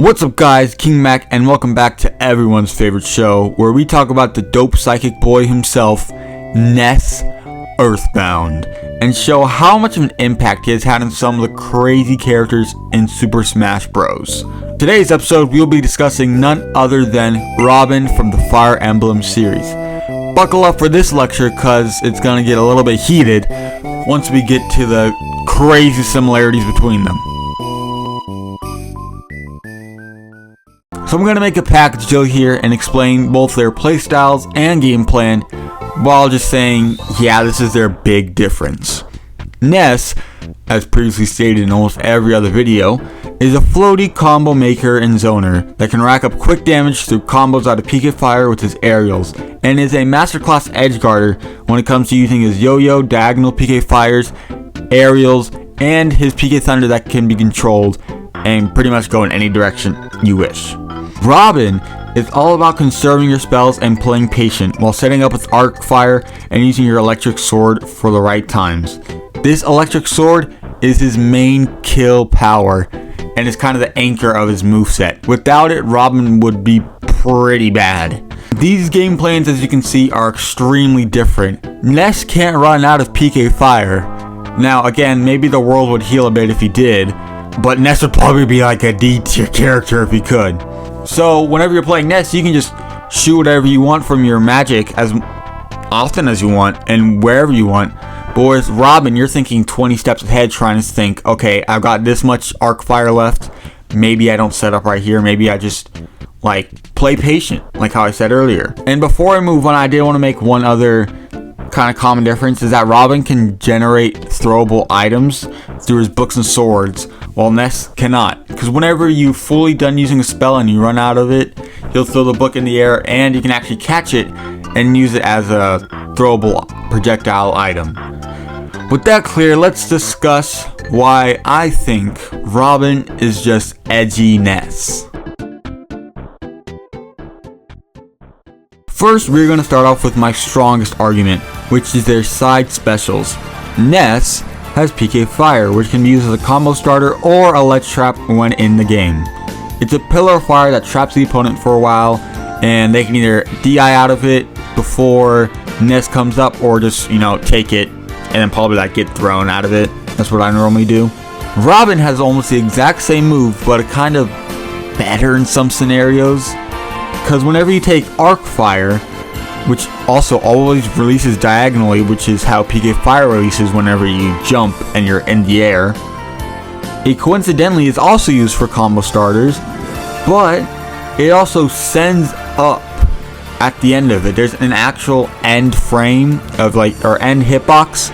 What's up guys, King Mac, and welcome back to everyone's favorite show where we talk about the dope psychic boy himself, Ness Earthbound, and show how much of an impact he has had on some of the crazy characters in Super Smash Bros. Today's episode we'll be discussing none other than Robin from the Fire Emblem series. Buckle up for this lecture cause it's gonna get a little bit heated once we get to the crazy similarities between them. So I'm going to make a package deal here and explain both their playstyles and game plan while just saying, yeah, this is their big difference. Ness, as previously stated in almost every other video, is a floaty combo maker and zoner that can rack up quick damage through combos out of PK Fire with his aerials, and is a masterclass edgeguarder when it comes to using his yo-yo, diagonal PK Fires, aerials, and his PK Thunder that can be controlled and pretty much go in any direction you wish. Robin is all about conserving your spells and playing patient while setting up with arc fire and using your electric sword for the right times. This electric sword is his main kill power and is kind of the anchor of his moveset. Without it, Robin would be pretty bad. These game plans, as you can see, are extremely different. Ness can't run out of PK Fire. Now again, maybe the world would heal a bit if he did, but Ness would probably be like a D tier character if he could. So whenever you're playing Ness, you can just shoot whatever you want from your magic as often as you want and wherever you want. But with Robin, you're thinking 20 steps ahead, trying to think, okay, I've got this much arc fire left. Maybe I don't set up right here. Maybe I just play patient, like how I said earlier. And before I move on, I did want to make one other kind of common difference, is that Robin can generate throwable items through his books and swords, while Ness cannot. Because whenever you fully done using a spell and you run out of it, he'll throw the book in the air and you can actually catch it and use it as a throwable projectile item. With that clear, let's discuss why I think Robin is just edgy Ness. First, we're going to start off with my strongest argument, which is their side specials. Ness has PK Fire, which can be used as a combo starter or a ledge trap when in the game. It's a pillar of fire that traps the opponent for a while, and they can either DI out of it before Ness comes up, or just, take it and then probably get thrown out of it. That's what I normally do. Robin has almost the exact same move, but kind of better in some scenarios. Because whenever you take arc fire, which also always releases diagonally, which is how PK Fire releases whenever you jump and you're in the air, it coincidentally is also used for combo starters, but it also sends up at the end of it. There's an actual end frame of or end hitbox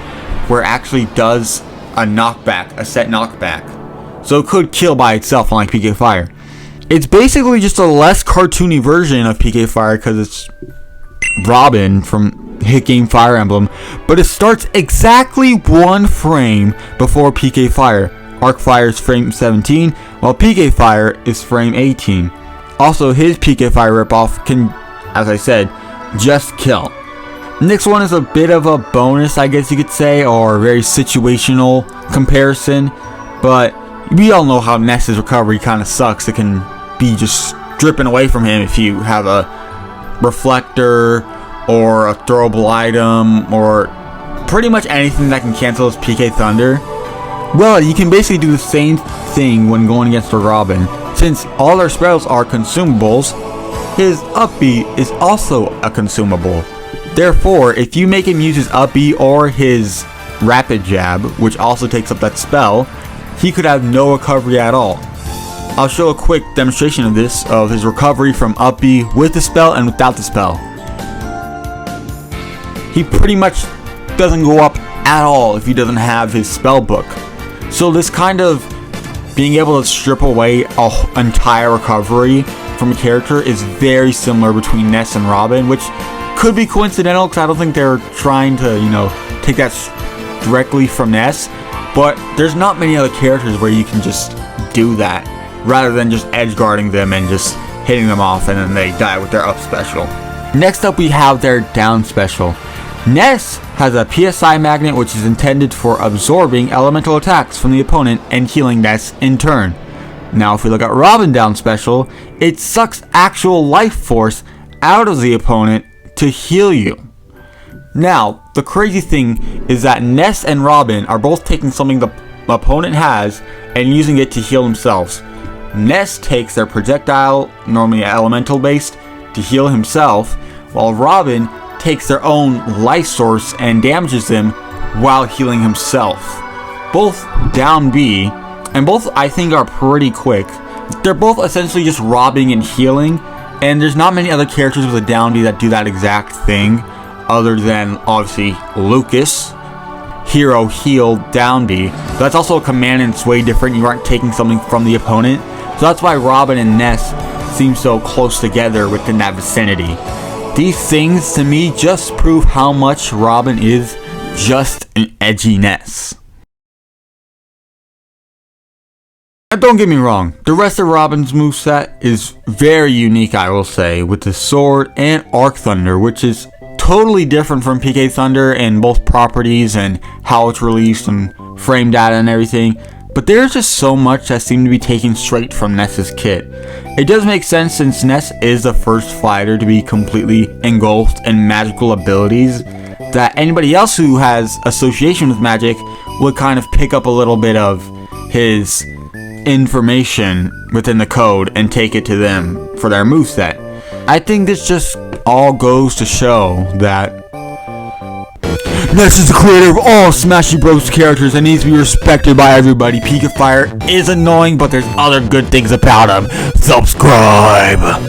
where it actually does a knockback, a set knockback. So it could kill by itself, unlike PK Fire. It's basically just a less cartoony version of PK Fire because it's Robin from hit game Fire Emblem, but it starts exactly one frame before PK Fire. Arc Fire is frame 17, while PK Fire is frame 18. Also, his PK Fire ripoff can, as I said, just kill. Next one is a bit of a bonus, I guess you could say, or a very situational comparison, but we all know how Ness's recovery kind of sucks. It can be just stripping away from him if you have a reflector or a throwable item or pretty much anything that can cancel his PK Thunder. Well, you can basically do the same thing when going against a Robin. Since all their spells are consumables, his up B is also a consumable. Therefore, if you make him use his up B or his rapid jab, which also takes up that spell, he could have no recovery at all. I'll show a quick demonstration of this, of his recovery from up B with the spell and without the spell. He pretty much doesn't go up at all if he doesn't have his spell book. So this kind of being able to strip away an entire recovery from a character is very similar between Ness and Robin, which could be coincidental because I don't think they're trying to, take that directly from Ness. But there's not many other characters where you can just do that, rather than just edge guarding them and just hitting them off and then they die with their up special. Next up we have their down special. Ness has a PSI magnet, which is intended for absorbing elemental attacks from the opponent and healing Ness in turn. Now if we look at Robin down special, it sucks actual life force out of the opponent to heal you. Now, the crazy thing is that Ness and Robin are both taking something the opponent has and using it to heal themselves. Ness takes their projectile, normally elemental based, to heal himself, while Robin takes their own life source and damages them while healing himself. Both down B, and both I think are pretty quick. They're both essentially just robbing and healing, and there's not many other characters with a down B that do that exact thing, other than obviously Lucas, hero heal down B. But that's also a command and it's way different. You aren't taking something from the opponent. So that's why Robin and Ness seem so close together within that vicinity. These things to me just prove how much Robin is just an edgy Ness. Now don't get me wrong, the rest of Robin's moveset is very unique, I will say, with the sword and Arc Thunder, which is totally different from PK Thunder in both properties and how it's released and frame data and everything. But there's just so much that seemed to be taken straight from Ness's kit. It does make sense since Ness is the first fighter to be completely engulfed in magical abilities, that anybody else who has association with magic would kind of pick up a little bit of his information within the code and take it to them for their moveset. I think this just all goes to show that Ness is the creator of all Smashy Bros characters and needs to be respected by everybody. Pika Fire is annoying, but there's other good things about him. Subscribe!